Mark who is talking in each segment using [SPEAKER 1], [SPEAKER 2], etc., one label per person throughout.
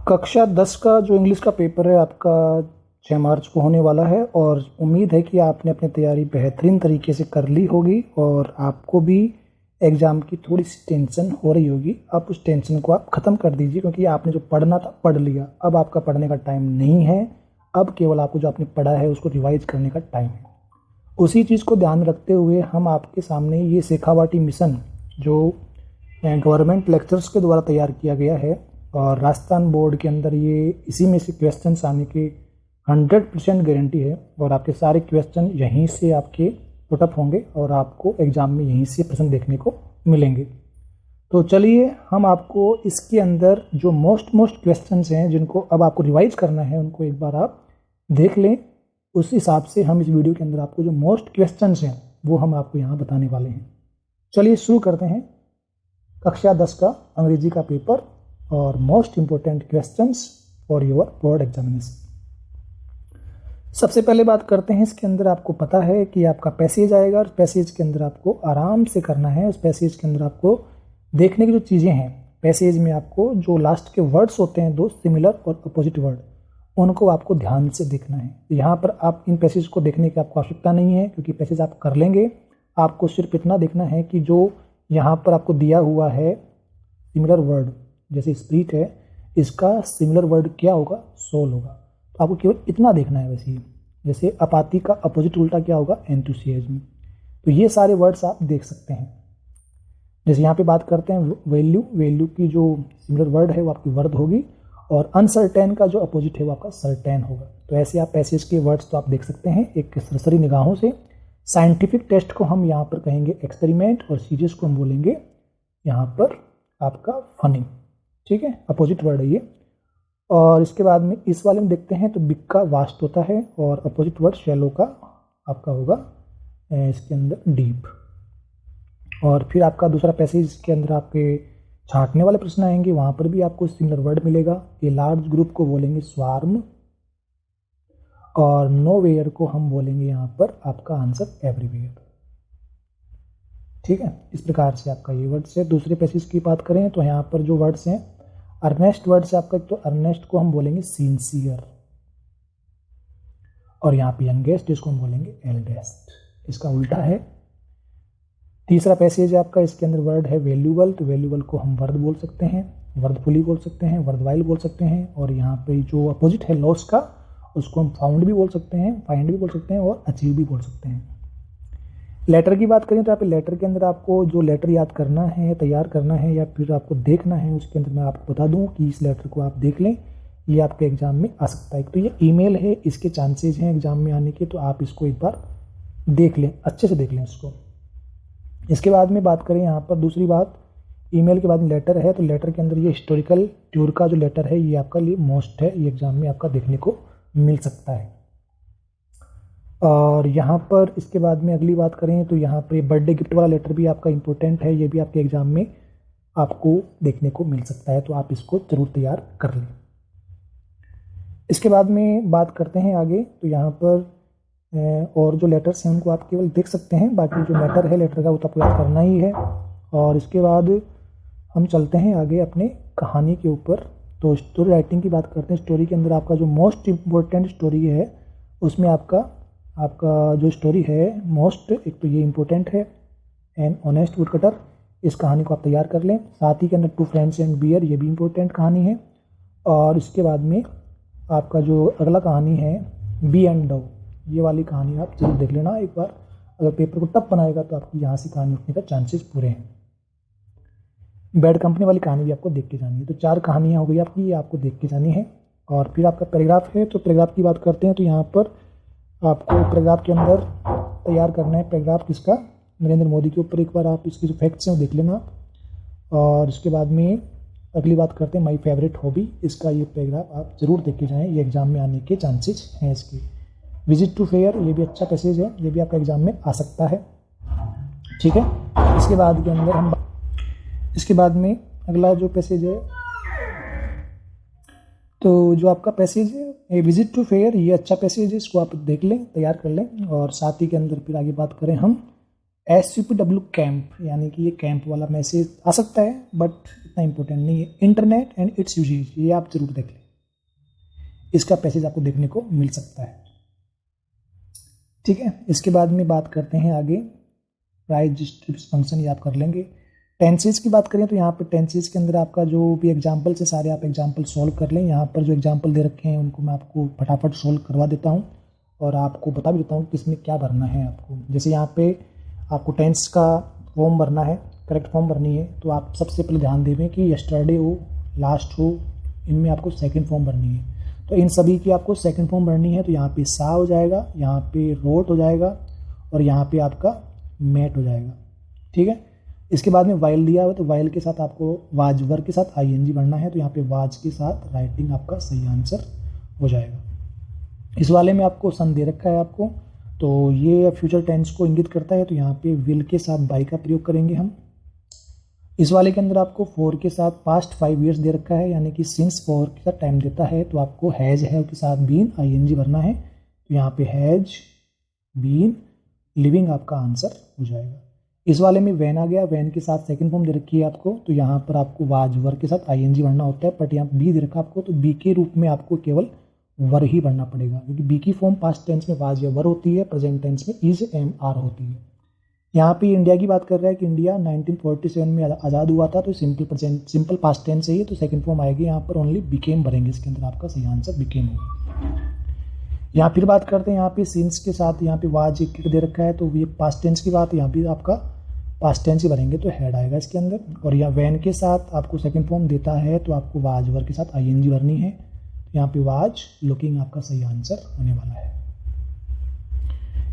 [SPEAKER 1] कक्षा 10 का जो इंग्लिश का पेपर है आपका 6 मार्च को होने वाला है और उम्मीद है कि आपने अपनी तैयारी बेहतरीन तरीके से कर ली होगी और आपको भी एग्ज़ाम की थोड़ी सी टेंशन हो रही होगी। अब उस टेंशन को आप ख़त्म कर दीजिए, क्योंकि आपने जो पढ़ना था पढ़ लिया। अब आपका पढ़ने का टाइम नहीं है, अब केवल आपको जो आपने पढ़ा है उसको रिवाइज करने का टाइम है। उसी चीज़ को ध्यान में रखते हुए हम आपके सामने ये शेखावाटी मिशन जो गवर्नमेंट लेक्चर्स के द्वारा तैयार किया गया है और राजस्थान बोर्ड के अंदर ये इसी में से क्वेश्चंस आने की 100% गारंटी है और आपके सारे क्वेश्चन यहीं से आपके पुटअप होंगे और आपको एग्ज़ाम में यहीं से प्रश्न देखने को मिलेंगे। तो चलिए हम आपको इसके अंदर जो मोस्ट क्वेश्चंस हैं जिनको अब आपको रिवाइज करना है उनको एक बार आप देख लें। उस हिसाब से हम इस वीडियो के अंदर आपको जो मोस्ट क्वेश्चंस हैं वो हम आपको यहाँ बताने वाले हैं। चलिए शुरू करते हैं कक्षा 10 का अंग्रेजी का पेपर और most important questions for your board examination. सबसे पहले बात करते हैं, इसके अंदर आपको पता है कि आपका पैसेज आएगा और पैसेज के अंदर आपको आराम से करना है। उस पैसेज के अंदर आपको देखने की जो चीज़ें हैं, पैसेज में आपको जो लास्ट के वर्ड्स होते हैं, दो सिमिलर और अपोजिट वर्ड, उनको आपको ध्यान से देखना है। यहाँ पर आप इन पैसेज को देखने की आपको आवश्यकता नहीं है, क्योंकि पैसेज आप कर लेंगे। आपको सिर्फ इतना देखना है कि जो यहाँ पर आपको दिया हुआ है सिमिलर वर्ड, जैसे स्प्रिट है, इसका सिमिलर वर्ड क्या होगा? सोल होगा। तो आपको केवल इतना देखना है। वैसे जैसे अपाती का अपोजिट उल्टा क्या होगा? एंथुसियाज्म। तो ये सारे वर्ड्स आप देख सकते हैं। जैसे यहाँ पे बात करते हैं वैल्यू की जो सिमिलर वर्ड है वो आपकी वर्द होगी और अनसर्टेन का जो अपोजिट है वो आपका सर्टेन होगा। तो ऐसे आप पैसेज के वर्ड्स तो आप देख सकते हैं एक सरसरी निगाहों से। साइंटिफिक टेस्ट को हम यहाँ पर कहेंगे एक्सपेरिमेंट और सीरियस को हम बोलेंगे यहाँ पर आपका फनी। ठीक है, अपोजिट वर्ड है ये। और इसके बाद में इस वाले में देखते हैं तो बिग का वास्ट होता है और अपोजिट वर्ड शैलो का आपका होगा इसके अंदर डीप। और फिर आपका दूसरा पैसेज के अंदर आपके छांटने वाले प्रश्न आएंगे, वहाँ पर भी आपको सिमिलर वर्ड मिलेगा। ये लार्ज ग्रुप को बोलेंगे स्वार्म और नोवेयर को हम बोलेंगे यहाँ पर आपका आंसर एवरीवेयर। ठीक है, इस प्रकार से आपका ये वर्ड्स है। दूसरे पैसेज की बात करें तो यहाँ पर जो वर्ड्स हैं अर्नेस्ट वर्ड्स है आपका, तो अर्नेस्ट को हम बोलेंगे सिंसियर और यहाँ पे यंगेस्ट इसको हम बोलेंगे एल्डेस्ट, इसका उल्टा है। तीसरा पैसेज है आपका, इसके अंदर वर्ड है वैल्यूबल, तो वैल्यूबल को हम वर्द बोल सकते हैं, वर्दफुली बोल सकते हैं, वर्दवाइल बोल सकते हैं। और यहाँ पे जो अपोजिट है लॉस का, उसको हम फाउंड भी बोल सकते हैं, फाइंड भी बोल सकते हैं और अचीव भी बोल सकते हैं। लेटर की बात करें तो यहाँ पे लेटर के अंदर आपको जो लेटर याद करना है, तैयार करना है या फिर आपको देखना है, उसके अंदर मैं आपको बता दूं कि इस लेटर को आप देख लें, ये आपके एग्जाम में आ सकता है। तो ये ईमेल है, इसके चांसेस हैं एग्जाम में आने के, तो आप इसको एक बार देख लें, अच्छे से देख लें इसको। इसके बाद में बात करें यहाँ पर दूसरी बात, ईमेल के बाद में लेटर है, तो लेटर के अंदर ये हिस्टोरिकल टूर का जो लेटर है ये आपका लिए मोस्ट है, ये एग्जाम में आपका देखने को मिल सकता है। और यहाँ पर इसके बाद में अगली बात करें तो यहाँ पर बर्थडे गिफ्ट वाला लेटर भी आपका इम्पोर्टेंट है, ये भी आपके एग्ज़ाम में आपको देखने को मिल सकता है, तो आप इसको ज़रूर तैयार कर लें। इसके बाद में बात करते हैं आगे, तो यहाँ पर और जो लेटर्स हैं उनको आप केवल देख सकते हैं, बाकी जो मैटर है लेटर का वो तो आपको याद करना ही है। और इसके बाद हम चलते हैं आगे अपने कहानी के ऊपर। तो स्टोरी राइटिंग की बात करते हैं। स्टोरी के अंदर आपका जो मोस्ट इम्पोर्टेंट स्टोरी है उसमें आपका जो स्टोरी है मोस्ट, एक तो ये इम्पोर्टेंट है एन ऑनेस्ट वुड कटर, इस कहानी को आप तैयार कर लें। साथ ही के अंदर टू फ्रेंड्स एंड बियर, ये भी इम्पोर्टेंट कहानी है। और इसके बाद में आपका जो अगला कहानी है बी एंड डव, ये वाली कहानी आप जरूर देख लेना एक बार। अगर पेपर को टफ बनाएगा तो आपकी यहाँ से कहानी उठने का चांसेस पूरे हैं। बैड कंपनी वाली कहानी भी आपको देख के जानी है। तो 4 कहानियाँ हो गई आपकी, ये आपको देख के जानी है। और फिर आपका पैराग्राफ है, तो पैराग्राफ की बात करते हैं तो यहाँ पर आपको पैराग्राफ के अंदर तैयार करना है। पैराग्राफ किसका? नरेंद्र मोदी के ऊपर। एक बार आप इसके जो फैक्ट्स हैं वो देख लेना। और इसके बाद में अगली बात करते हैं माय फेवरेट हॉबी, इसका ये पैराग्राफ आप ज़रूर देख के जाएँ, ये एग्ज़ाम में आने के चांसेस हैं इसके। विजिट टू फेयर, ये भी अच्छा पैसेज है, ये भी आपका एग्ज़ाम में आ सकता है। ठीक है, इसके बाद के अंदर इसके बाद में अगला जो पैसेज है, तो जो आपका पैसेज है विजिट टू फेयर, ये अच्छा पैसेज है, इसको आप देख लें, तैयार कर लें। और साथ ही के अंदर फिर आगे बात करें हम SCPW कैंप, यानी कि ये कैंप वाला मैसेज आ सकता है, बट इतना इंपॉर्टेंट नहीं है। इंटरनेट एंड इट्स यूजेज, ये आप जरूर देख लें, इसका पैसेज आपको देखने को मिल सकता है। ठीक है, इसके बाद में बात करते हैं आगे प्राइस डिस्ट्रीब्यूशन फंक्शन, ये आप कर लेंगे। टेंसेज की बात करें तो यहाँ पर टेंसेज के अंदर आपका जो भी एग्जाम्पल से सारे आप एग्जाम्पल सोल्व कर लें। यहाँ पर जो एग्जाम्पल दे रखे हैं उनको मैं आपको फटाफट सोल्व करवा देता हूँ और आपको बता भी देता हूँ कि इसमें क्या भरना है आपको। जैसे यहाँ पे आपको टेंस का फॉर्म भरना है, करेक्ट फॉर्म भरनी है, तो आप सबसे पहले ध्यान देवें कि यस्टरडे हो, लास्ट हो, इनमें आपको सेकंड फॉर्म भरनी है। तो इन सभी की आपको सेकंड फॉर्म भरनी है। तो यहाँ पे सा हो जाएगा, यहाँ पे रोट हो जाएगा और यहाँ पे आपका मेट हो जाएगा। ठीक है, इसके बाद में वाइल दिया हुआ, तो वाइल के साथ आपको वाज वर्ब के साथ आईएनजी भरना है। तो यहाँ पे वाज के साथ राइटिंग आपका सही आंसर हो जाएगा। इस वाले में आपको सन दे रखा है आपको, तो ये फ्यूचर टेंस को इंगित करता है। तो यहाँ पे विल के साथ बाई का प्रयोग करेंगे हम। इस वाले के अंदर आपको फॉर के साथ पास्ट 5 ईयर्स दे रखा है, यानी कि सिंस फॉर के साथ टाइम देता है। तो आपको हैज है के साथ बीन आईएनजी भरना है। तो यहाँ पे हैज बीन लिविंग आपका आंसर हो जाएगा। इस वाले में वैन आ गया, वैन के साथ सेकंड फॉर्म दे रखी है आपको। तो यहाँ पर आपको वाज वर्ब के साथ आईएनजी भरना होता है, बट यहाँ बी दे रखा आपको, तो बी के रूप में आपको केवल वर ही भरना पड़ेगा, क्योंकि बी की फॉर्म पास्ट टेंस में वाज या वर होती है, प्रेजेंट टेंस में इज एम आर होती है। यहाँ पे इंडिया की बात कर रहा है कि इंडिया 1947 में आज़ाद हुआ था, तो सिंपल पास्ट टेंस है ये, तो सेकंड फॉर्म आएगी यहाँ पर ओनली बिकेम भरेंगे, इसके अंदर आपका सही आंसर बिकेम होगा। यहाँ फिर बात करते हैं यहाँ पे सिंस के साथ, यहाँ पे वाज एक दे रखा है, तो ये पास्ट टेंस की बात, यहाँ भी आपका पास्ट टेंस ही भरेंगे तो हेड आएगा इसके अंदर। और यहाँ वैन के साथ आपको सेकंड फॉर्म देता है, तो आपको वाज वर्ब के साथ आईएनजी भरनी है। यहाँ पे वाज लुकिंग आपका सही आंसर होने वाला है।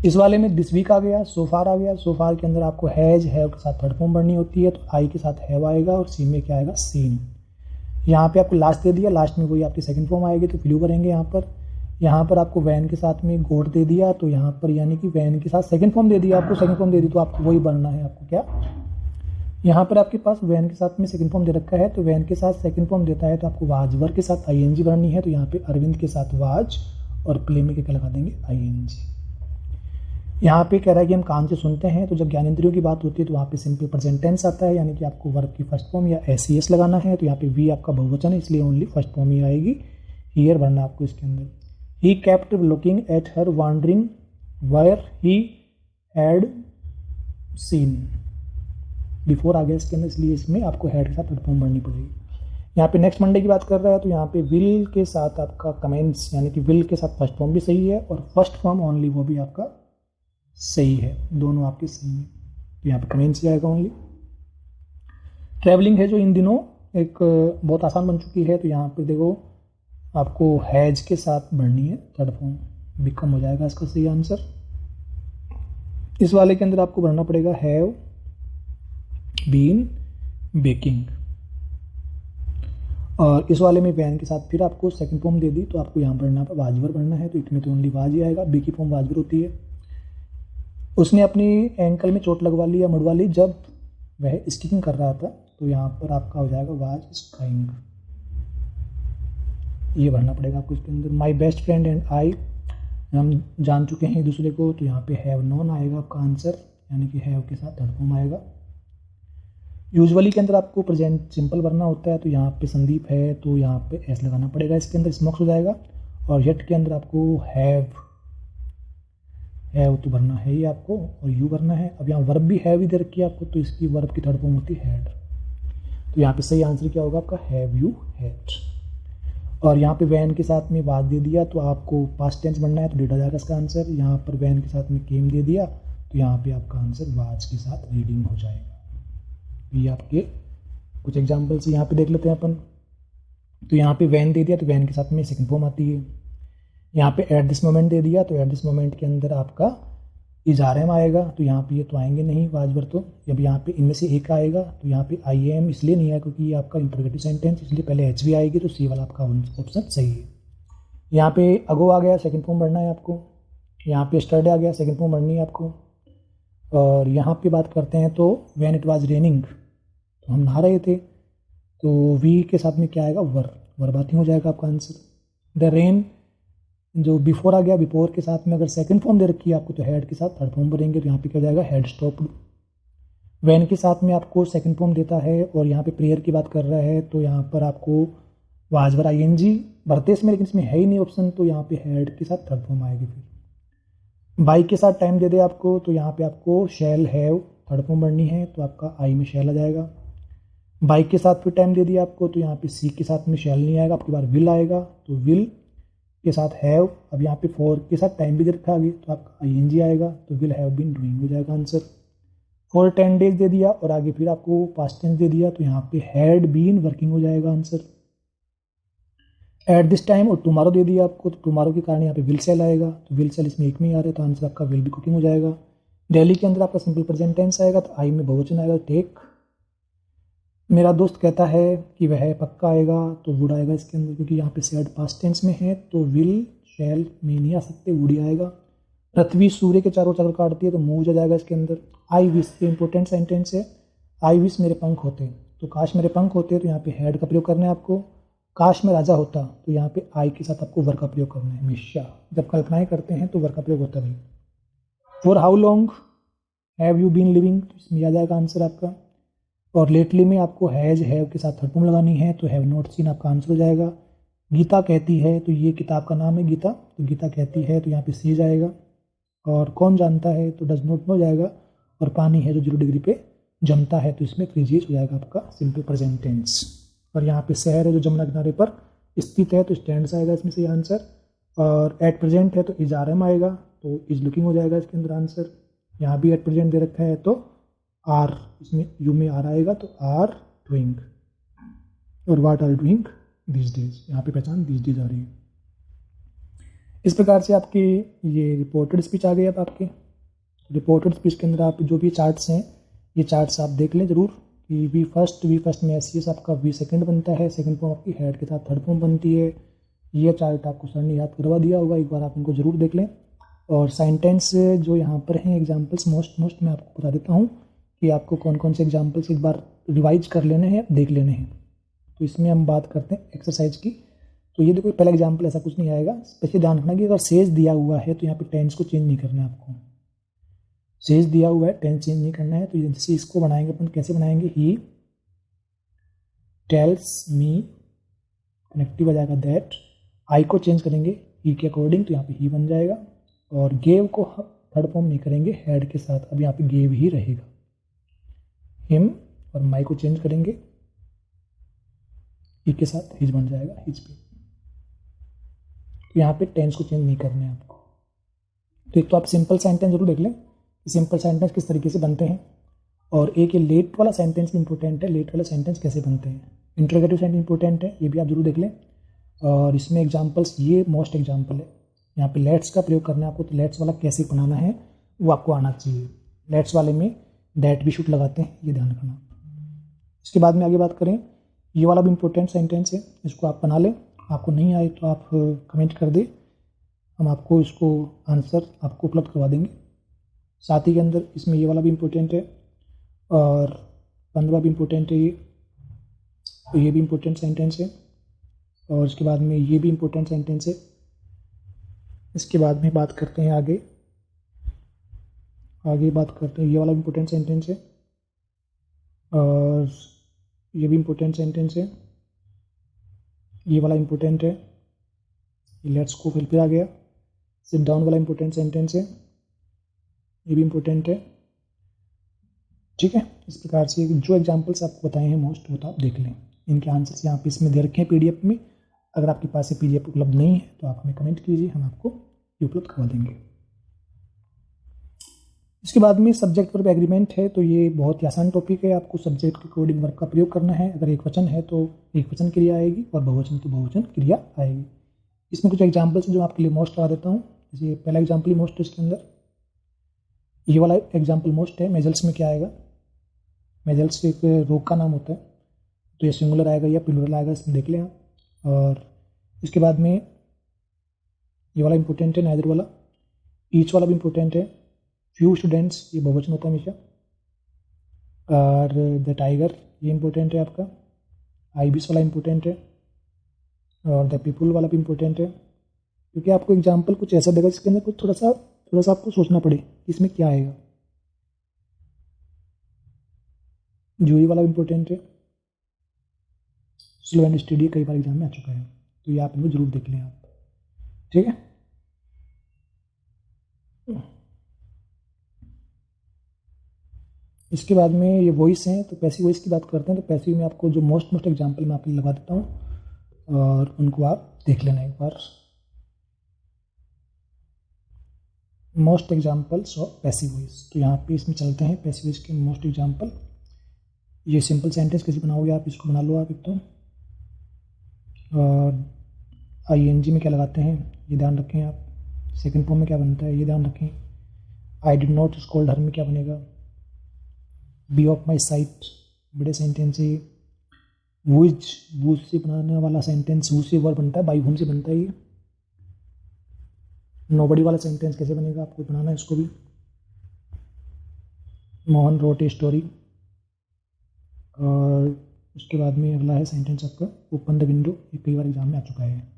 [SPEAKER 1] इस वाले में दिस वीक आ गया, सोफार आ गया। सोफार के अंदर आपको हैज हैव के साथ थर्ड फॉर्म भरनी होती है, तो आई के साथ हैव आएगा और सी में क्या आएगा, सीन। यहाँ पे आपको लास्ट दे दिया, लास्ट में वही आपकी सेकंड फॉर्म आएगी, तो फ्लू करेंगे यहाँ पर। यहाँ पर आपको वैन के साथ में गोट दे दिया, तो यहाँ पर यानी कि वैन के साथ सेकंड फॉर्म दे दिया, आपको सेकंड फॉर्म दे दी, तो आपको वही बनना है। आपको क्या, यहाँ पर आपके पास वैन के साथ में सेकंड फॉर्म दे रखा है, तो वैन के साथ सेकंड फॉर्म देता है, तो आपको वाज वर्ब के साथ आईएनजी भरनी है। तो यहाँ पे अरविंद के साथ वाज और प्ले में क्या लगा देंगे, आईएनजी। यहाँ पे कह रहा है कि हम कान से सुनते हैं, तो जब ज्ञानेंद्रियों की बात होती है तो वहाँ पे सिंपल प्रेजेंट टेंस आता है, यानी कि आपको वर्ब की फर्स्ट फॉर्म या एस लगाना है। तो यहाँ पे वी आपका बहुवचन है, इसलिए ओनली फर्स्ट फॉर्म ही आएगी। हियर भरना आपको इसके अंदर। He kept looking at her wondering where he had seen, before आ गया इसके अंदर, इसलिए इसमें आपको हैड के साथ थर्ड फॉर्म भरनी पड़ेगी। यहाँ पे नेक्स्ट मंडे की बात कर रहा है, तो यहाँ पे विल के साथ आपका कमेंट्स, यानी कि विल के साथ फर्स्ट फॉर्म भी सही है और फर्स्ट फॉर्म ओनली वो भी आपका सही है, दोनों आपके सही हैं। तो यहाँ पे कमेंट्स आएगा ओनली। ट्रैवलिंग है जो इन दिनों एक बहुत आसान बन चुकी है, तो यहाँ पे देखो आपको हैज के साथ भरनी है थर्ड फॉर्म, बिकम हो जाएगा इसका सही आंसर। इस वाले के अंदर आपको भरना पड़ेगा हैव बीन बेकिंग। और इस वाले में वैन के साथ फिर आपको सेकंड फॉर्म दे दी, तो आपको यहाँ भरना वाजवर भरना है, तो इतने तो ओनली वाज ही आएगा, बी की फॉर्म वाजवर होती है। उसने अपनी एंकल में चोट लगवा ली या मुड़वा ली जब वह स्कीइंग कर रहा था, तो यहाँ पर आपका हो जाएगा वाज स्काइंग, ये भरना पड़ेगा आपको इसके अंदर। My best friend and I, हम जान चुके हैं एक दूसरे को, तो यहाँ पे हैव नोन आएगा आपका आंसर, यानी कि हैव के साथ थर्ड फॉर्म आएगा। यूजुअली के अंदर आपको प्रेजेंट सिंपल भरना होता है, तो यहाँ पे संदीप है, तो यहाँ पे एस लगाना पड़ेगा, इसके अंदर स्मोक्स हो जाएगा। और येट के अंदर आपको हैव तो भरना है ही आपको, और यू भरना है। अब यहाँ वर्ब भी हैव ही दे रखी है आपको, तो इसकी वर्ब की थर्ड फॉर्म होती है हैड। तो यहाँ पे सही आंसर क्या होगा आपका, हैव यू हैड। और यहाँ पे वैन के साथ में वाज दे दिया, तो आपको पास्ट टेंस बनना है, तो डेट आ जाएगा इसका आंसर। यहाँ पर वैन के साथ में केम दे दिया, तो यहाँ पे आपका आंसर वाज के साथ रीडिंग हो जाएगा। ये आपके कुछ एग्जाम्पल्स यहाँ पे देख लेते हैं अपन। तो यहाँ पे वैन दे दिया, तो वैन के साथ में सेकंड फॉर्म आती है। यहाँ पे एट दिस मोमेंट दे दिया, तो एट दिस मोमेंट के अंदर आपका इजारम आएगा, तो यहाँ पे ये तो आएंगे नहीं वाजवर, तो जब यहाँ पे इनमें से एक आएगा, तो यहाँ पे आई एम इसलिए नहीं आया क्योंकि ये आपका इंटरोगेटिव सेंटेंस, इसलिए पहले एच भी आएगी, तो सी वाला आपका ऑप्शन सही है। यहाँ पे अगो आ गया, सेकंड फॉर्म भरना है आपको। यहाँ पे स्टरडे आ गया, सेकंड फॉर्म भरनी है आपको। और यहाँ पे बात करते हैं तो व्हेन इट वाज रेनिंग, तो हम नहा रहे थे, तो वी के साथ में क्या आएगा, वर्बाती हो जाएगा आपका आंसर। द रेन जो बिफोर आ गया, बिफोर के साथ में अगर सेकंड फॉर्म दे रखी है आपको, तो हेड के साथ थर्ड फॉर्म भरेंगे, तो यहाँ पे क्या हो जाएगा, हेड स्टॉप्ड। वैन के साथ में आपको सेकंड फॉर्म देता है, और यहाँ पे प्रेयर की बात कर रहा है तो यहाँ पर आपको वाज वर आईएनजी भरते इसमें, लेकिन इसमें है ही नहीं ऑप्शन, तो यहाँ पे हैड के साथ थर्ड फॉर्म आएगी। फिर बाइक के साथ टाइम दे दे आपको, तो यहाँ पे आपको शैल हैव थर्ड फॉर्म बढ़नी है, तो आपका आई में शैल आ जाएगा। बाइक के साथ फिर टाइम दे दिया आपको, तो यहाँ पे सी के साथ में शैल नहीं आएगा, आपके बार विल आएगा, तो विल के साथ हैव। अब यहाँ पे फॉर के साथ टाइम भी दे रखा आगे, तो आपका आईएनजी आएगा, तो विल हैव बीन डूइंग हो जाएगा आंसर। फॉर 10 डेज दे दिया और आगे फिर आपको पास्ट टेंस दे दिया, तो यहाँ पे हैड बीन वर्किंग हो जाएगा आंसर। एट दिस टाइम और टुमारो दे दिया आपको, तो टुमारो के कारण यहाँ पे विल सेल आएगा, तो विल सेल इसमें एक में ही आ रहा है, तो आंसर आपका विल बी कुकिंग हो जाएगा। दिल्ली के अंदर आपका सिंपल प्रेजेंट टेंस आएगा, तो आई में बहुवचन आएगा, टेक। मेरा दोस्त कहता है कि वह पक्का आएगा, तो वुड आएगा इसके अंदर, क्योंकि यहाँ पे सेड पास्ट टेंस में है, तो विल शैल में नहीं आ सकते, वुड ही आएगा। पृथ्वी सूर्य के चारों चक्कर काटती है, तो मूव आ जाएगा इसके अंदर। आई विश ये इंपॉर्टेंट सेंटेंस है, आई विश मेरे पंख होते, तो काश मेरे पंख होते, तो यहाँ पे हैड का प्रयोग करना है आपको। काश मैं राजा होता, तो यहाँ पे आई के साथ आपको वर का प्रयोग करना है हमेशा, जब कल्पनाएं करते हैं तो वर का प्रयोग होता है। For how long have you been living, तो इसमें आ जाएगा आंसर आपका। और लेटली में आपको हैज हैव के साथ थर्ड फॉर्म लगानी है, तो हैव नॉट सीन आपका आंसर हो जाएगा। गीता कहती है, तो ये किताब का नाम है गीता, तो गीता कहती है, तो यहाँ पे सी जाएगा। और कौन जानता है, तो डज नॉट नो जाएगा। और पानी है जो 0 डिग्री पे जमता है, तो इसमें फ्रीजियस हो जाएगा आपका सिंपल प्रेजेंट टेंस। और यहाँ पे शहर है जो जमुना किनारे पर स्थित है, तो स्टैंड्स आएगा इसमें से आंसर। और एट प्रेजेंट है तो इज आर एम आएगा, तो इज लुकिंग हो जाएगा इसके अंदर आंसर। यहाँ भी एट प्रेजेंट दे रखा है, तो आर इसमें यू में आर आएगा, तो आर डूइंग। और what are doing this days, यहाँ पे पहचान दिस डेज आ रही है। इस प्रकार से आपकी ये रिपोर्टेड स्पीच आ गई। अब आपके रिपोर्टेड स्पीच के अंदर आप जो भी चार्ट्स हैं, ये चार्ट्स आप देख लें जरूर कि वी फर्स्ट में एस आपका वी सेकंड बनता है, सेकंड फॉर्म आपकी हेड के साथ थर्ड फॉर्म बनती है। ये चार्ट आपको सर ने याद करवा दिया होगा, एक बार आप इनको जरूर देख लें। और सेंटेंस जो यहाँ पर हैं एग्जाम्पल्स मोस्ट मैं आपको बता देता हूँ कि आपको कौन कौन से एग्जाम्पल्स एक बार रिवाइज कर लेने हैं, देख लेने हैं। तो इसमें हम बात करते हैं एक्सरसाइज की। तो ये देखो पहला एग्जाम्पल ऐसा कुछ नहीं आएगा, स्पेशली ध्यान रखना कि अगर सेज दिया हुआ है तो यहाँ पे टेंस को चेंज नहीं करना है आपको। सेज दिया हुआ है, टेंस चेंज नहीं करना है। तो जैसे इसको बनाएंगे अपन, कैसे बनाएंगे, ही टेल्स मी, कनेक्टिव आ जाएगा दैट। आई को चेंज करेंगे ही के अकॉर्डिंग, तो यहाँ पे ही बन जाएगा। और गेव को थर्ड फॉर्म नहीं करेंगे हैड के साथ, अब यहाँ पे गेव ही रहेगा। हिम और माई को चेंज करेंगे ही के साथ, हिज बन जाएगा, हिज पे। तो यहाँ पे टेंस को चेंज नहीं करना है आपको। तो एक तो आप सिंपल सेंटेंस जरूर देख लें कि सिंपल सेंटेंस किस तरीके से बनते हैं, और एक ये लेट वाला सेंटेंस इंपॉर्टेंट है, लेट वाला सेंटेंस कैसे बनते हैं। इंट्रोगेटिव सेंटेंस इंपॉर्टेंट है, ये भी आप जरूर देख लें। और इसमें एग्जाम्पल्स, ये मोस्ट एग्जाम्पल है। यहाँ पे लेट्स का प्रयोग करना है आपको, तो लेट्स वाला कैसे बनाना है वो आपको आना चाहिए। लेट्स वाले में दैट भी शुड लगाते हैं, ये ध्यान रखना। इसके बाद में आगे बात करें, ये वाला भी इंपॉर्टेंट सेंटेंस है, इसको आप बना लें। आपको नहीं आए तो आप कमेंट कर दें, हम आपको इसको आंसर आपको उपलब्ध करवा देंगे। साथ ही के अंदर इसमें ये वाला भी इम्पोर्टेंट है, और 15 भी इम्पोर्टेंट है, ये भी इम्पोर्टेंट सेंटेंस है। और इसके बाद में ये भी इम्पोर्टेंट सेंटेंस है। इसके बाद में बात करते हैं आगे बात करते हैं, ये वाला इम्पोर्टेंट सेंटेंस है, और ये भी इम्पोर्टेंट सेंटेंस है। ये वाला इम्पोर्टेंट है, ये लेट्स को फिर पे आ गया। सिट डाउन वाला इम्पोर्टेंट सेंटेंस है, ये भी इम्पोर्टेंट है। ठीक है, इस प्रकार से जो एग्जाम्पल्स आपको बताए हैं मोस्ट, वो तो आप देख लें। इनके आंसर्स यहाँ पे इसमें दे रखे हैं पीडीएफ में। अगर आपके पास ये पीडीएफ उपलब्ध नहीं है तो आप हमें कमेंट कीजिए, हम आपको ये उपलब्ध करवा देंगे। इसके बाद में सब्जेक्ट वर्ब एग्रीमेंट है, तो ये बहुत ही आसान टॉपिक है। आपको सब्जेक्ट के अकॉर्डिंग वर्ब का प्रयोग करना है। अगर एक वचन है तो एक वचन क्रिया आएगी, और बहुवचन तो बहुवचन क्रिया आएगी। इसमें कुछ एग्जाम्पल्स जो आपके लिए मोस्ट लगा देता हूँ। जैसे पहला एग्जाम्पल ही मोस्ट है इसके अंदर, ये वाला एग्जाम्पल मोस्ट है। मेजल्स में क्या आएगा, मेजल्स एक रोग का नाम होता है, तो ये सिंगुलर आएगा या प्लूरल आएगा, इसमें देख लें आप। और इसके बाद में ये वाला इंपॉर्टेंट है, नाइदर वाला। ईच वाला भी इंपॉर्टेंट है। फ्यू स्टूडेंट्स, ये बहुवचन होता है हमेशा। और द टाइगर, ये इंपॉर्टेंट है आपका। आईबिस वाला इंपॉर्टेंट है। और द पीपुल वाला भी इंपॉर्टेंट है, क्योंकि आपको एग्जाम्पल कुछ ऐसा देगा जिसके अंदर कुछ थोड़ा सा आपको सोचना पड़े इसमें क्या आएगा। ज्यूरी वाला इंपॉर्टेंट है, स्लो एंड स्टडी कई बार एग्जाम में आ चुका है, तो ये आप इनको जरूर देख लें आप, ठीक है। इसके बाद में ये वॉइस हैं, तो पैसिव वॉइस की बात करते हैं। तो पैसिव में आपको जो मोस्ट एग्जाम्पल मैं आपके लिए लगा देता हूँ और उनको आप देख लेना एक बार। Most examples of passive voice, तो यहाँ पे इसमें चलते हैं पैसिव वॉइस के मोस्ट एग्जाम्पल। ये सिंपल सेंटेंस कैसे बनाओगे आप, इसको बना लो आप एक तो। और ING में क्या लगाते हैं ये ध्यान रखें आप। सेकंड फॉर्म में क्या बनता है ये ध्यान रखें। आई डिड नॉट स्कोल्ड हर में क्या बनेगा, बी ऑफ माई साइट बड़े सेंटेंस है। वुज से बनाने वाला सेंटेंस वुज से वर्ब बनता है, बाई हुम से बनता है ये। नोबडी वाला सेंटेंस कैसे बनेगा आपको बनाना है इसको भी। Mohan wrote a story. और उसके बाद में अगला है सेंटेंस आपका ओपन द विंडो, ये कई बार एग्जाम में आ चुका है।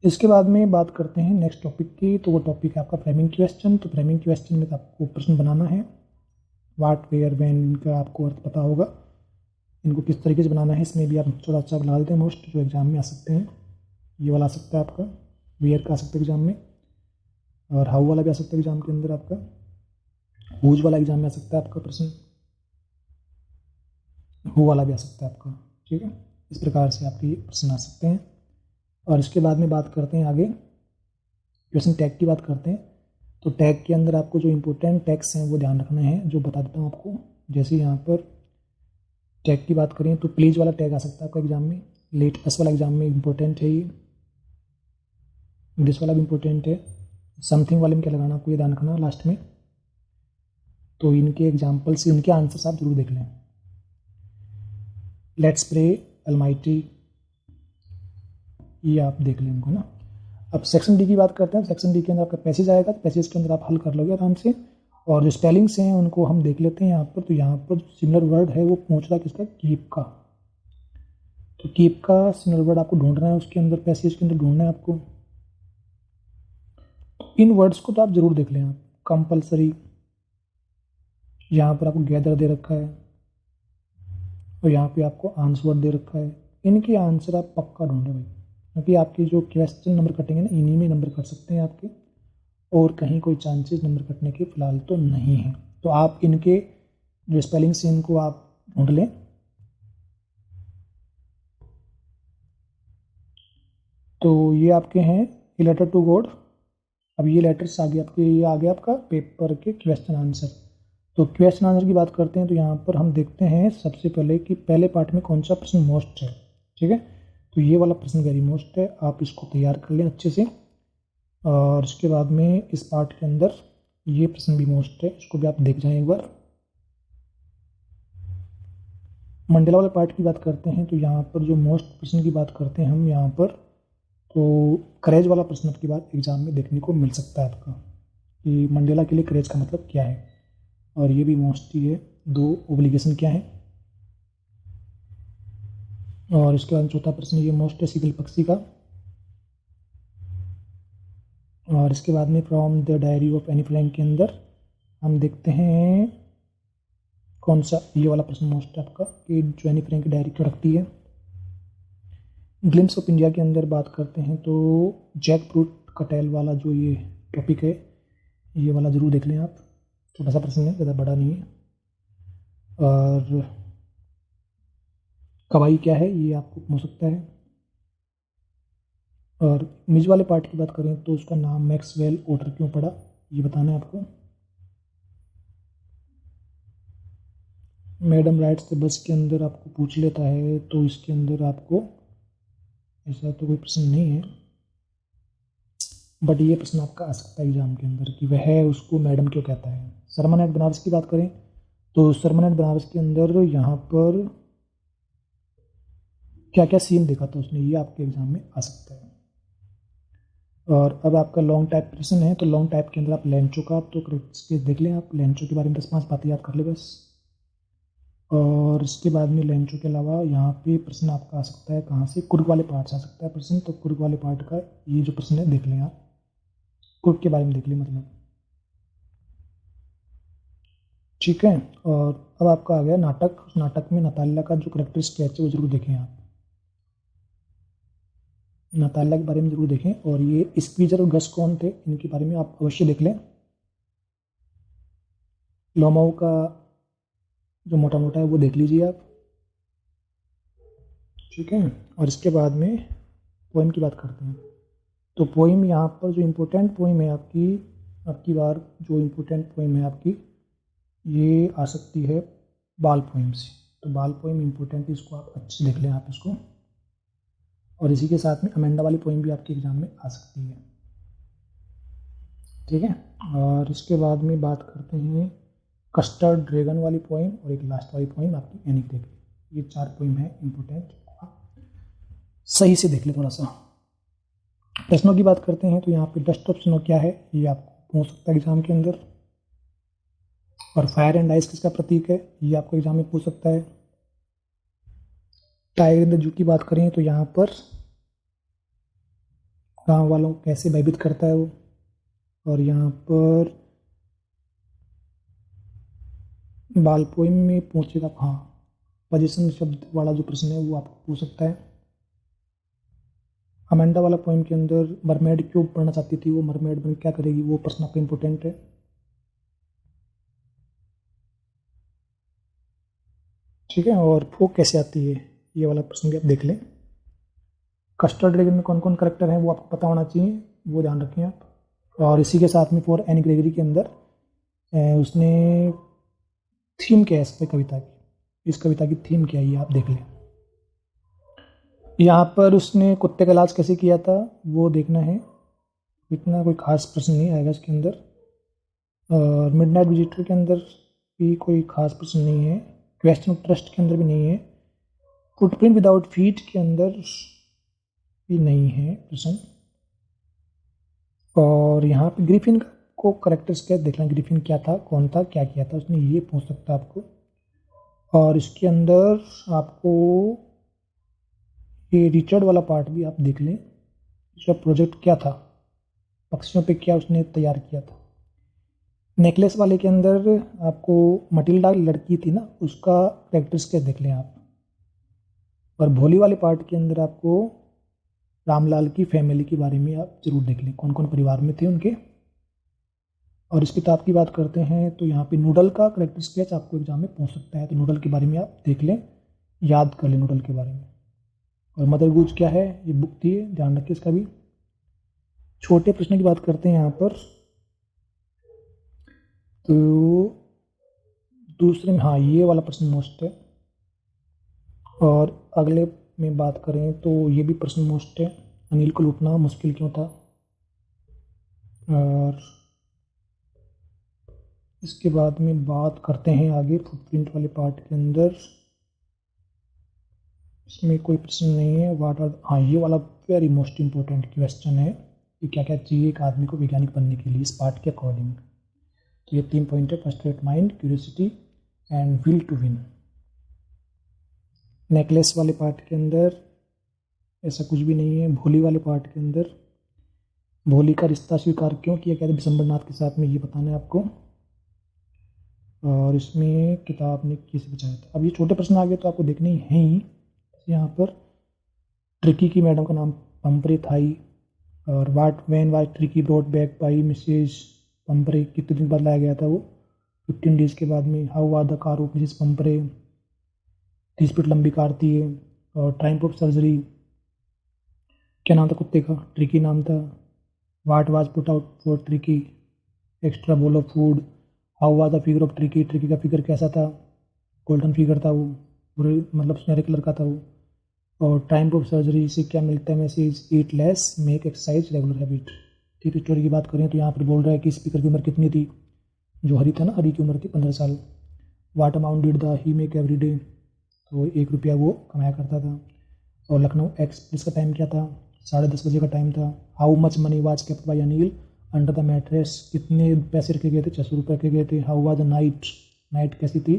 [SPEAKER 1] इसके बाद में बात करते हैं नेक्स्ट टॉपिक की, तो वो टॉपिक है आपका फ्रेमिंग क्वेश्चन। तो फ्रेमिंग क्वेश्चन में आपको प्रश्न बनाना है। वाट वेयर व्हेन इनका आपको अर्थ पता होगा, इनको किस तरीके से बनाना है इसमें भी आप थोड़ा अच्छा लगा देते हैं मोस्ट, जो एग्जाम में आ सकते हैं। ये वाला आ सकता है आपका, वेयर का आ सकता है एग्जाम में, और हाउ वाला भी आ सकता है एग्जाम के अंदर आपका, हुज वाला एग्जाम में आ सकता है आपका प्रश्न, हु वाला भी आ सकता है आपका, ठीक है। इस प्रकार से आपके प्रश्न आ सकते हैं। और इसके बाद में बात करते हैं आगे क्वेश्चन टैग की बात करते हैं। तो टैग के अंदर आपको जो इंपॉर्टेंट टैग्स हैं वो ध्यान रखना है, जो बता देता हूँ आपको। जैसे यहाँ पर टैग की बात करें तो प्लीज वाला टैग आ सकता है आपका एग्जाम में, लेट अस वाला एग्जाम में इंपॉर्टेंट है ये, दिस वाला भी इंपॉर्टेंट है, समथिंग वाले में क्या लगाना आपको ये ध्यान रखना लास्ट में। तो इनके एग्जाम्पल से इनके आंसर्स आप जरूर देख लें। लेट्स प्रे अलमाइटी, ये आप देख लें इनको ना। अब सेक्शन डी की बात करते हैं। सेक्शन डी के अंदर आपका पैसेज आएगा, तो पैसेज के अंदर आप हल कर लोगे आराम से। और जो स्पेलिंग्स हैं उनको हम देख लेते हैं यहाँ पर। तो यहाँ पर सिमिलर वर्ड है वो पूछ रहा है किसका, कीप का। तो कीप का सिमिलर वर्ड आपको ढूंढना है, उसके अंदर पैसेज के अंदर ढूंढना है आपको। इन वर्ड्स को तो आप जरूर देख लें आप, कंपल्सरी। यहाँ पर आपको गैदर दे रखा है और यहाँ पे आपको आंसर दे रखा है। इनके आंसर आप पक्का ढूंढें भाई, क्योंकि आपके जो क्वेश्चन नंबर कटेंगे ना इन्हीं में नंबर कट सकते हैं आपके, और कहीं कोई चांसेस नंबर कटने के फिलहाल तो नहीं है। तो आप इनके जो स्पेलिंग्स हैं इनको आप ढूंढ लें। तो ये आपके हैं ए लेटर टू गॉड। अब ये लेटर्स आगे आपके, ये आ गया आपका पेपर के क्वेश्चन आंसर। तो क्वेश्चन आंसर की बात करते हैं तो यहाँ पर हम देखते हैं सबसे पहले कि पहले पार्ट में कौन सा प्रश्न मोस्ट है, ठीक है। तो ये वाला प्रश्न वेरी मोस्ट है, आप इसको तैयार कर लें अच्छे से। और इसके बाद में इस पार्ट के अंदर ये प्रश्न भी मोस्ट है, इसको भी आप देख जाएं एक बार। मंडेला वाले पार्ट की बात करते हैं तो यहाँ पर जो मोस्ट प्रश्न की बात करते हैं हम यहाँ पर, तो करेज वाला प्रश्न की बात एग्जाम में देखने को मिल सकता है आपका, कि मंडेला के लिए करेज का मतलब क्या है। और ये भी मोस्ट ही है, दो ओब्लिगेशन क्या है। और इसके बाद चौथा प्रश्न ये मोस्ट है सीतल पक्षी का। और इसके बाद में from the diary of Anne Frank के अंदर हम देखते हैं कौन सा, ये वाला प्रश्न मोस्ट है आपका, कि जो एनी फ्रैंक की डायरी क्यों रखती है। ग्लिम्स ऑफ इंडिया के अंदर बात करते हैं तो जैक फ्रूट कटेल वाला जो ये टॉपिक है, ये वाला ज़रूर देख लें आप। छोटा सा प्रश्न है, ज़्यादा बड़ा नहीं है। और कवाई क्या है ये आपको हो सकता है। और मिज वाले पार्ट की बात करें तो उसका नाम मैक्सवेल ऑर्डर क्यों पड़ा, ये बताना है आपको। मैडम राइट्स द बस के अंदर आपको पूछ लेता है, तो इसके अंदर आपको ऐसा तो कोई प्रश्न नहीं है, बट ये प्रश्न आपका आ सकता है एग्जाम के अंदर कि वह उसको मैडम क्यों कहता है। सरमन एट बनारस की बात करें तो सरमन एट बनारस के अंदर यहाँ पर क्या क्या सीन देखा था उसने, ये आपके एग्जाम में आ सकता है। और अब आपका लॉन्ग टाइप प्रश्न है, तो लॉन्ग टाइप के अंदर आप लेंचो का तो करेक्ट देख लें आप, लेंचो के बारे में 10-5 बातें याद कर ले बस। और इसके बाद में लेंचो के अलावा यहाँ पे प्रश्न आपका आ सकता है कहाँ से, कुर्ग वाले पार्ट से आ सकता है प्रश्न। तो कुर्ग वाले पार्ट का ये जो प्रश्न है देख लें आप, कुर्ग के बारे में देख लें मतलब, ठीक है। और अब आपका आ गया नाटक। उस नाटक में नताल्या का जो करेक्टर स्केच है वो जरूर देखें आप, नताल्या के बारे में जरूर देखें। और ये स्क्वीजर और गस कौन थे, इनके बारे में आप अवश्य देख लें। लोमाओ का जो मोटा मोटा है वो देख लीजिए आप, ठीक है। और इसके बाद में पोइम की बात करते हैं। तो पोइम यहाँ पर जो इम्पोर्टेंट पोइम है आपकी बार जो इम्पोर्टेंट पोइम है आपकी, ये आ सकती है बाल पोइम से। तो बाल पोइम इम्पोर्टेंट, इसको आप अच्छे से देख लें आप इसको। और इसी के साथ में अमेंडा वाली पोइम भी आपके एग्जाम में आ सकती है, ठीक है। और इसके बाद में बात करते हैं कस्टर्ड ड्रैगन वाली पोइम और एक लास्ट वाली पोइम आपकी एनी ग्रेगरी। ये 4 पोइम है इम्पोर्टेंट, सही से देख ले थोड़ा सा। प्रश्नों की बात करते हैं तो यहाँ पे डस्ट ऑफ स्नो क्या है, ये आपको पूछ सकता है एग्जाम के अंदर। और फायर एंड आइस किसका प्रतीक है, ये आपको एग्जाम में पूछ सकता है। टाइगर इन द जू की बात करें तो यहाँ पर गांव वालों को कैसे भयभीत करता है वो। और यहाँ पर बाल पोइम में पूछेगा, हाँ पोजीशन शब्द वाला जो प्रश्न है वो आपको पूछ सकता है। अमेंडा वाला पोइम के अंदर मरमेड क्यों पढ़ना चाहती थी, वो मरमेड बन क्या करेगी, वो प्रश्न आपका इंपॉर्टेंट है, ठीक है। और फोक कैसे आती है, ये वाला प्रश्न भी आप देख लें। कस्टर्ड ड्रैगन में कौन कौन करेक्टर हैं वो आपको पता होना चाहिए, वो ध्यान रखें आप। और इसी के साथ में फॉर एनी ग्रेगरी के अंदर उसने थीम क्या है इस पर कविता की, इस कविता की थीम क्या है ये आप देख लें। यहाँ पर उसने कुत्ते का इलाज कैसे किया था वो देखना है, इतना कोई खास प्रश्न नहीं आएगा इसके अंदर। और मिडनाइट विजिटर के अंदर भी कोई खास प्रश्न नहीं है, क्वेश्चन ऑफ ट्रस्ट के अंदर भी नहीं है, फुटप्रिंट विदाउट फीट के अंदर भी नहीं है प्रश्न। और यहाँ पे ग्रिफिन को करेक्टर स्केच देखना, ग्रिफिन क्या था, कौन था, क्या किया था उसने, ये पूछ सकता है आपको। और इसके अंदर आपको ये रिचर्ड वाला पार्ट भी आप देख लें, इसका प्रोजेक्ट क्या था, पक्षियों पे क्या उसने तैयार किया था। नेकलेस वाले के अंदर आपको मटिल्डा लड़की थी ना, उसका करेक्टर स्केच देख लें आप। और भोली वाले पार्ट के अंदर आपको रामलाल की फैमिली के बारे में आप जरूर देख लें, कौन कौन परिवार में थे उनके। और इस किताब की बात करते हैं तो यहाँ पे नूडल का करेक्टर स्केच आपको एग्जाम में पूछ सकता है, तो नूडल के बारे में आप देख लें, याद कर लें नूडल के बारे में। और मदर गूज क्या है, ये बुक थी, ध्यान रखिए इसका भी। छोटे प्रश्न की बात करते हैं यहाँ पर, तो दूसरे में हाँ ये वाला प्रश्न मोस्ट है। और अगले में बात करें तो ये भी प्रश्न मोस्ट है, अनिल को लूटना मुश्किल क्यों था। और इसके बाद में बात करते हैं आगे फुटप्रिंट वाले पार्ट के अंदर, इसमें कोई प्रश्न नहीं है। वाट आर, हाँ ये वाला वेरी मोस्ट इंपॉर्टेंट क्वेश्चन है कि क्या क्या चाहिए एक आदमी को वैज्ञानिक बनने के लिए इस पार्ट के अकॉर्डिंग। तो ये 3 पॉइंट है, first rate mind, curiosity and will to win. Necklace वाले पार्ट के अंदर ऐसा कुछ भी नहीं है। भोली वाले पार्ट के अंदर भोली का रिश्ता स्वीकार क्यों किया गया था विशंबरनाथ के साथ में, ये बताना है आपको। और इसमें किताब ने किसे बचाया था। अब ये छोटे प्रश्न आ गए तो आपको देखने ही हैं ही। यहाँ पर ट्रिकी की मैडम का नाम पंपरे थाई। और what when was Tricki brought back by Mrs Pumphrey, कितने दिन बाद लाया गया था वो, 15 डेज के बाद में। How was the car of Mrs Pumphrey, 30 feet लंबी कार थी ये। और टाइम ऑफ सर्जरी, क्या नाम था कुत्ते का, ट्रिकी नाम था। What was put out for tricky, extra bowl of food. How was the figure of tricky, tricky का फिगर कैसा था, गोल्डन फिगर था वो, पूरे मतलब सुनहरे कलर का था वो। और टाइम ऑफ सर्जरी से क्या मिलता है message, eat less make exercise regular habit. ठीक, स्टोरी की बात करें तो यहाँ पर बोल रहा है कि स्पीकर की उम्र कितनी थी, जो हरी था ना, हरी की उम्र थी 15 साल। What amount did the he make every day, तो 1 रुपया वो कमाया करता था। और लखनऊ एक्सप्रेस का टाइम क्या था, 10:30 बजे का टाइम था। How much money was kept bye Anil under the mattress, कितने पैसे रखे गए थे, 600 रुपये रखे गए थे। How was the night, night कैसी थी,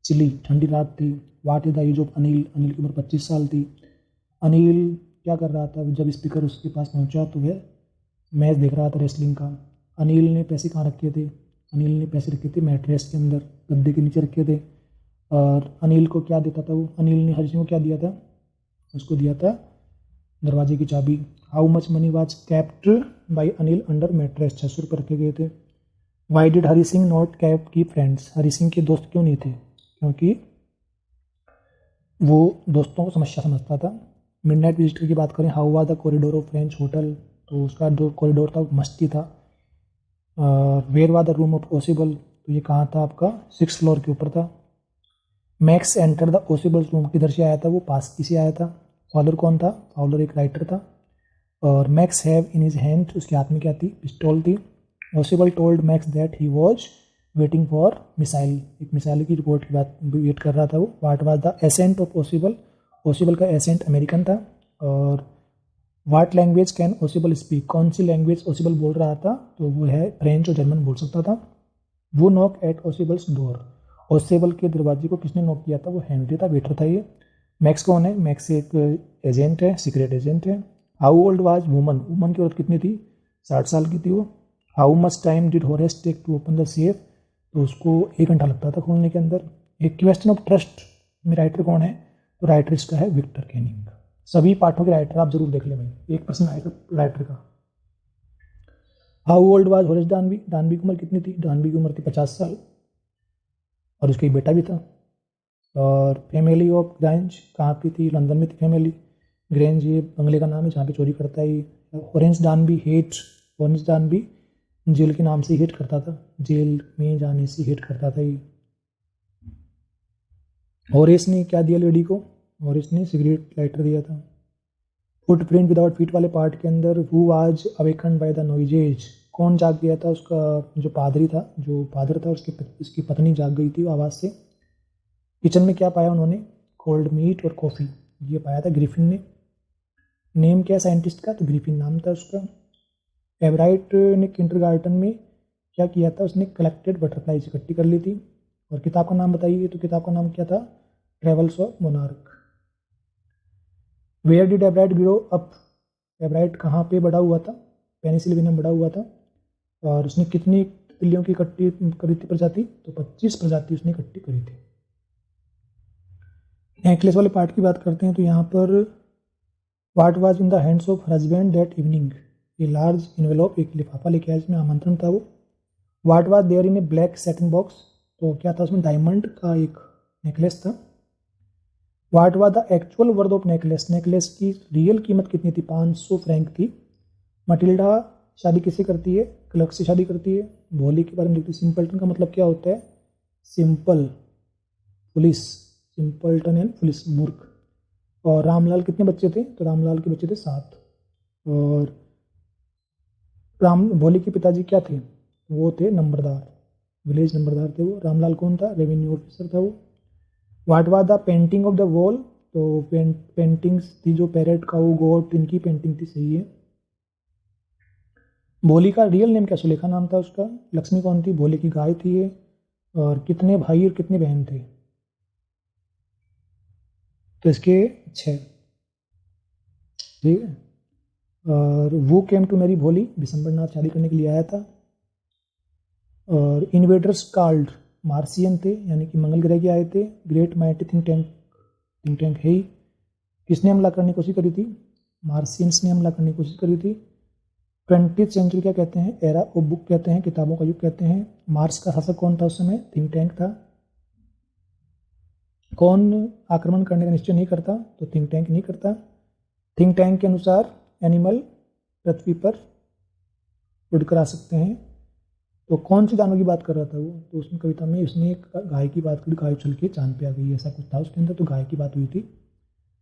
[SPEAKER 1] चिली, ठंडी रात थी। What is the age of Anil, Anil की उम्र 25 साल थी। अनिल क्या कर रहा था जब स्पीकर उसके पास पहुंचा, तो वह मैच देख रहा था रेसलिंग का। अनिल ने पैसे कहाँ रखे थे, अनिल ने पैसे रखे थे मैट्रेस के अंदर, गद्दे के नीचे रखे थे। और अनिल को क्या देता था वो, अनिल ने हरी सिंह को क्या दिया था, उसको दिया था दरवाजे की चाबी। How much money was kept bye Anil under mattress, 600 रुपये रखे गए थे। Why did Hari Singh not की फ्रेंड्स, हरी सिंह के दोस्त क्यों नहीं थे, क्योंकि वो दोस्तों को समस्या समझता था। मिडनाइट विजिटर की बात करें, how was the corridor of French hotel, तो उसका जो कॉरिडोर था मस्ती था। Where was the room of Ausable, तो ये कहाँ था आपका 6th फ्लोर के ऊपर था। मैक्स एंटर द ओसिबल्स रूम, किधर से आया था वो, पास की से आया था। फॉलर कौन था, फॉलर एक राइटर था। और Max have in his hand, उसके हाथ में क्या थी, पिस्टॉल थी। Ausable told Max that he was waiting for missile, एक मिसाइल की रिपोर्ट की बात वेट कर रहा था वो। What was the accent of Ausable, Ausable का एसेंट अमेरिकन था। और what language can Ausable speak, कौन सी लैंग्वेज ओसिबल बोल रहा था, तो वो है फ्रेंच और जर्मन बोल सकता था। वो नॉक एट ओसिबल्स डोर, ओसिबल के दरवाजे को किसने नॉक किया था, वो हेनरी था, वेटर था ये। मैक्स कौन है, मैक्स एक एजेंट है, सीक्रेट एजेंट है। How old was woman, woman की औरत कितनी थी, 60 साल की थी वो। How much time did Horace take to open the safe, तो उसको 1 घंटा लगता था खोलने के अंदर। एक क्वेश्चन ऑफ ट्रस्ट में राइटर कौन है, तो राइटर इसका है विक्टर कैनिंग। सभी पाठों के राइटर आप जरूर देख लें भाई, 1% राइटर का। हाउ ओल्ड वाज होरेस डानबी, डानबी की उम्र कितनी थी, डानबी की उम्र थी 50 साल, और उसका एक बेटा भी था। और फैमिली ऑफ ग्रांज कहाँ पे थी, लंदन में थी फैमिली। ग्रेंज ये बंगले का नाम है जहाँ पे चोरी करता है। हॉरेंस डानबी हेट, हॉरेंस डानबी जेल के नाम से हेट करता था, जेल में जाने से हेट करता था ये। हॉरेस ने क्या दिया लेडी को, हॉरेस ने सिगरेट लाइटर दिया था। फुटप्रिंट विदाउट फीट वाले पार्ट के अंदर who was awakened by the noises, कौन जाग गया था, उसका जो पादरी था, जो फादर था उसकी पत्नी जाग गई थी आवाज़ से। किचन में क्या पाया उन्होंने, कोल्ड मीट और कॉफ़ी, ये पाया था ग्रिफिन ने। नेम क्या साइंटिस्ट का, तो ग्रिफिन नाम था उसका। एवराइट ने किंडरगार्टन में क्या किया था, उसने कलेक्टेड बटरफ्लाइज इकट्ठी कर ली थी। और किताब का नाम बताइए, तो किताब का नाम क्या था, travels of monarch. Where did Everett grow up, Everett कहाँ पे बड़ा हुआ था, पेनिसिल्वेनिया में बड़ा हुआ था। और उसने कितनी तितलियों की इकट्ठी करी थी प्रजाति, तो 25 प्रजाति उसने इकट्ठी करी थी। नेकलेस वाले पार्ट की बात करते हैं, तो यहाँ पर what was in the hands of husband that evening, ये लार्ज इन्वेलॉप, एक लिफाफा लेके आया जिसमें आमंत्रण था वो। What was there in a black satin box, तो क्या था उसमें, डायमंड का एक नेकलेस था। What was the actual worth of necklace, necklace की रियल कीमत कितनी थी, 500 फ्रैंक थी। मटिल्डा शादी किससे करती है, क्लर्क से शादी करती है। भोली के बारे में देखते हैं, सिंपल्टन का मतलब क्या होता है, सिंपल, पुलिस, सिंपल्टन एंड पुलिस, मूर्ख। और रामलाल कितने बच्चे थे, तो रामलाल के बच्चे थे 7। और भोली के पिताजी क्या थे, वो थे नंबरदार, विलेज नंबरदार थे वो। रामलाल कौन था, रेवेन्यू ऑफिसर था वो। What was the painting of the wall, तो पेंटिंग्स थी जो पैरेट का वो गोट, इनकी पेंटिंग थी, सही है। भोली का रियल नेम क्या, सुलेखा नाम था उसका। लक्ष्मी कौन थी, भोली की गाय थी ये। और कितने भाई और कितनी बहन थे, तो इसके 6, ठीक है। और वो केम टू मैरी भोली, विशंबर नाथ शादी करने के लिए आया था। और इन्वेडर्स कॉल्ड, मार्सियन थे, यानी कि मंगल ग्रह के आए थे। ग्रेट माइटी थिंक टैंक है ही। किसने हमला करने की कोशिश करी थी, मार्सियंस ने हमला करने की कोशिश करी थी। 20th सेंचुरी क्या कहते हैं, एरा ऑफ बुक कहते हैं, किताबों का युग कहते हैं। मार्स का शासक कौन था उस समय, थिंक टैंक था। कौन आक्रमण करने का निश्चय नहीं करता, तो थिंक टैंक नहीं करता। थिंक टैंक के अनुसार एनिमल पृथ्वी पर उड़कर आ सकते हैं। तो कौन से जानवर की बात कर रहा था वो, तो उसमें कविता में उसने एक गाय की बात करी, गाय उछल के चांद पे आ गई, ऐसा कुछ था उसके अंदर, तो गाय की बात हुई थी।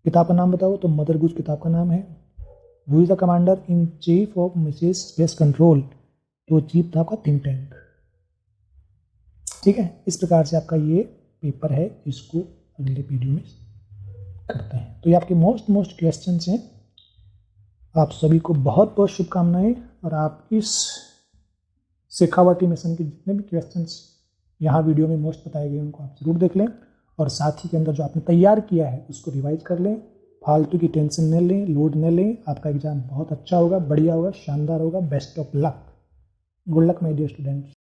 [SPEAKER 1] किताब का नाम बताओ, तो मदर गुज किताब का नाम है। Who is the commander in chief of Mrs space control, तो चीफ था आपका थिंक टैंक, ठीक है। इस प्रकार से आपका ये पेपर है, इसको अगले वीडियो में करते हैं। तो ये आपके मोस्ट क्वेश्चन हैं। आप सभी को बहुत बहुत शुभकामनाएं। और आप इस शेखावटी मिशन के जितने भी क्वेश्चंस यहाँ वीडियो में मोस्ट बताए गए उनको आप जरूर देख लें। और साथ ही के अंदर जो आपने तैयार किया है उसको रिवाइज कर लें, फालतू की टेंशन न लें, लोड न लें। आपका एग्जाम बहुत अच्छा होगा, बढ़िया होगा, शानदार होगा। Best of luck, good luck my dear students.